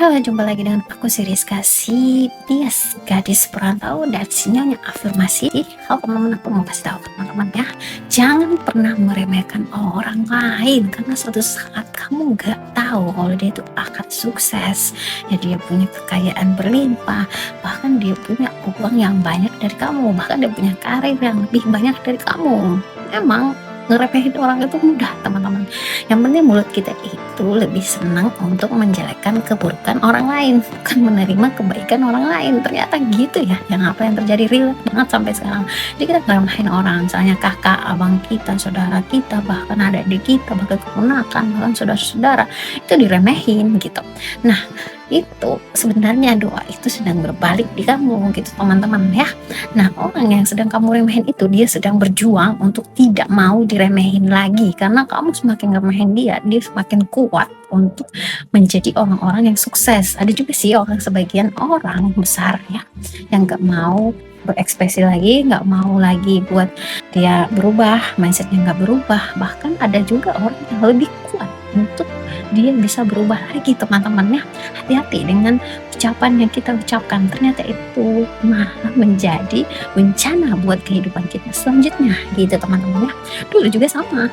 Halo, jumpa lagi dengan aku si Rizka, si Tias, gadis perantau dan sinyalnya afirmasi. Halo teman-teman, aku mau kasih tahu teman-teman ya, jangan pernah meremehkan orang lain karena suatu saat kamu gak tahu kalau dia itu akan sukses. Ya, dia punya kekayaan berlimpah, bahkan dia punya uang yang banyak dari kamu, bahkan dia punya karir yang lebih banyak dari kamu. Emang ngeremehin orang itu mudah teman-teman. Yang penting mulut kita itu lebih senang untuk menjelekkan keburukan orang lain, bukan menerima kebaikan orang lain. Ternyata gitu ya, yang apa yang terjadi real banget sampai sekarang. Jadi kita ngeremehin orang, misalnya kakak, abang kita, saudara kita, bahkan adik kita, bahkan keponakan, bahkan saudara-saudara, itu diremehin gitu. Nah, itu sebenarnya doa itu sedang berbalik di kamu gitu teman-teman ya. Nah, orang yang sedang kamu remehin itu dia sedang berjuang untuk tidak mau diremehin lagi, karena kamu semakin ngeremehin dia, dia semakin kuat untuk menjadi orang-orang yang sukses. Ada juga sih orang, sebagian orang besar ya, yang gak mau berekspresi lagi, gak mau lagi buat dia berubah, mindsetnya gak berubah. Bahkan ada juga orang yang lebih kuat untuk dia bisa berubah lagi teman-teman ya. Hati-hati dengan ucapan yang kita ucapkan, ternyata itu malah menjadi bencana buat kehidupan kita selanjutnya gitu teman-teman ya. Dulu juga sama,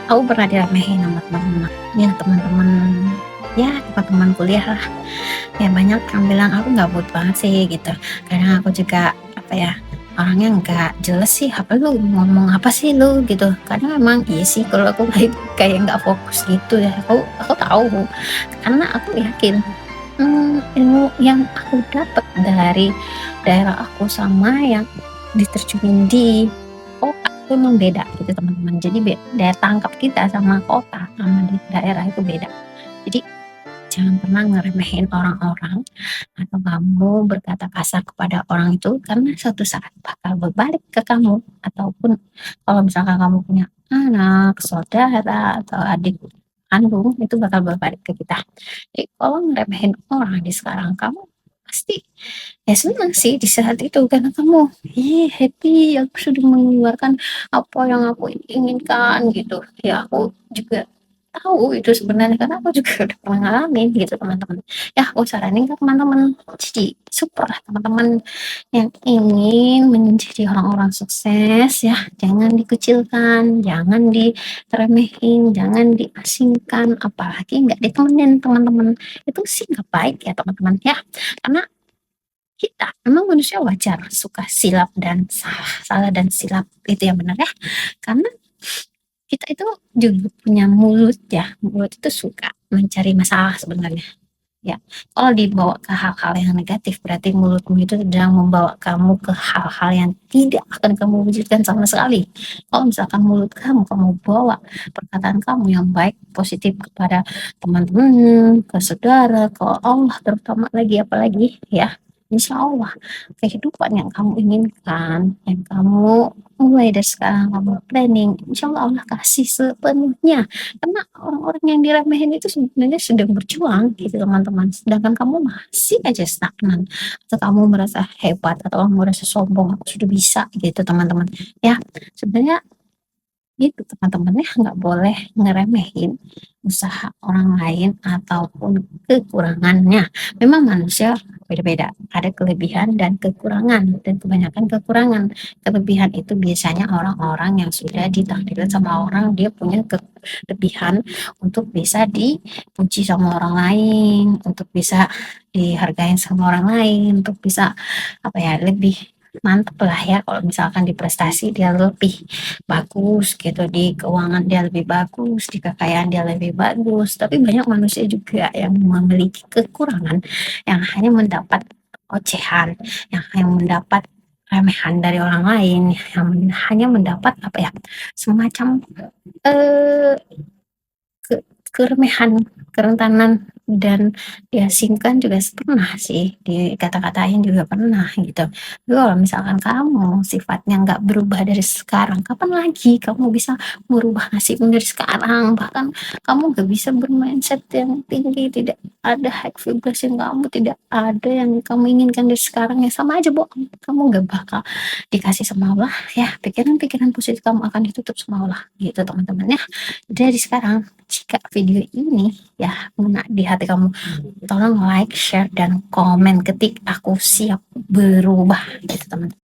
aku pernah diremehin sama teman-teman ya, teman-teman ya, teman-teman kuliah lah ya. Banyak yang bilang aku nggak buat banget sih gitu. Kadang aku juga apa ya, orangnya nggak jelas sih, apa lu ngomong apa sih lu gitu. Kadang emang iya sih kalau aku kayak kayak nggak fokus gitu ya. Aku tahu karena aku yakin ilmu yang aku dapat dari daerah aku sama yang diterjunin di kota itu memang beda gitu teman-teman. Jadi daya tangkap kita sama kota sama di daerah itu beda. Jadi jangan pernah ngeremehin orang-orang atau kamu berkata kasar kepada orang itu, karena suatu saat bakal berbalik ke kamu. Ataupun kalau misalkan kamu punya anak, saudara, atau adik kandung, itu bakal berbalik ke kita. Jadi kalau ngeremehin orang di sekarang kamu, pasti ya senang sih di saat itu, karena kamu happy, aku sudah mengeluarkan apa yang aku inginkan gitu ya. Aku juga tahu itu sebenarnya karena aku juga udah pernah ngalamin gitu teman-teman ya. Aku saranin ke teman-teman, jadi support lah teman-teman yang ingin menjadi orang-orang sukses ya. Jangan dikucilkan, jangan diremehin, jangan diasingkan, apalagi nggak ditemenin teman-teman. Itu sih nggak baik ya teman-teman ya, karena kita memang manusia wajar suka silap dan salah, salah dan silap itu yang benar ya. Karena kita itu juga punya mulut ya, mulut itu suka mencari masalah sebenarnya. Ya, kalau dibawa ke hal-hal yang negatif, berarti mulutmu itu sedang membawa kamu ke hal-hal yang tidak akan kamu wujudkan sama sekali. Kalau misalkan mulut kamu, kamu bawa perkataan kamu yang baik, positif kepada teman-teman, ke saudara, ke Allah terutama lagi, apalagi ya, insya Allah kehidupan yang kamu inginkan, yang kamu mulai dari sekarang kamu planning, insya Allah Allah kasih sepenuhnya. Karena orang-orang yang diremehin itu sebenarnya sedang berjuang gitu teman-teman, sedangkan kamu masih aja stagnan, atau kamu merasa hebat, atau kamu merasa sombong, aku sudah bisa gitu teman-teman ya. Sebenarnya gitu teman-teman ya, nggak boleh ngeremehin usaha orang lain ataupun kekurangannya. Memang manusia beda-beda, ada kelebihan dan kekurangan, dan kebanyakan kekurangan. Kelebihan itu biasanya orang-orang yang sudah ditakdirkan sama orang, dia punya kelebihan untuk bisa dipuji sama orang lain, untuk bisa dihargain sama orang lain, untuk bisa apa ya, lebih mantep lah ya. Kalau misalkan di prestasi dia lebih bagus gitu, di keuangan dia lebih bagus, di kekayaan dia lebih bagus. Tapi banyak manusia juga yang memiliki kekurangan, yang hanya mendapat ocehan, yang hanya mendapat remehan dari orang lain, yang hanya mendapat apa ya, semacam eh ke keremehan, kerentanan, dan diasingkan juga pernah sih, dikata-katain juga pernah gitu. Tapi kalau misalkan kamu sifatnya nggak berubah dari sekarang, kapan lagi kamu bisa merubah nasibmu dari sekarang? Bahkan kamu nggak bisa bermindset yang tinggi, tidak ada high vibration kamu, tidak ada yang kamu inginkan dari sekarang, ya sama aja bohong. Kamu nggak bakal dikasih sama Allah ya, pikiran-pikiran positif kamu akan ditutup sama Allah gitu teman-teman ya. Dari sekarang jika video ini ya mengena di hati kamu, tolong like, share, dan komen ketik aku siap berubah gitu teman.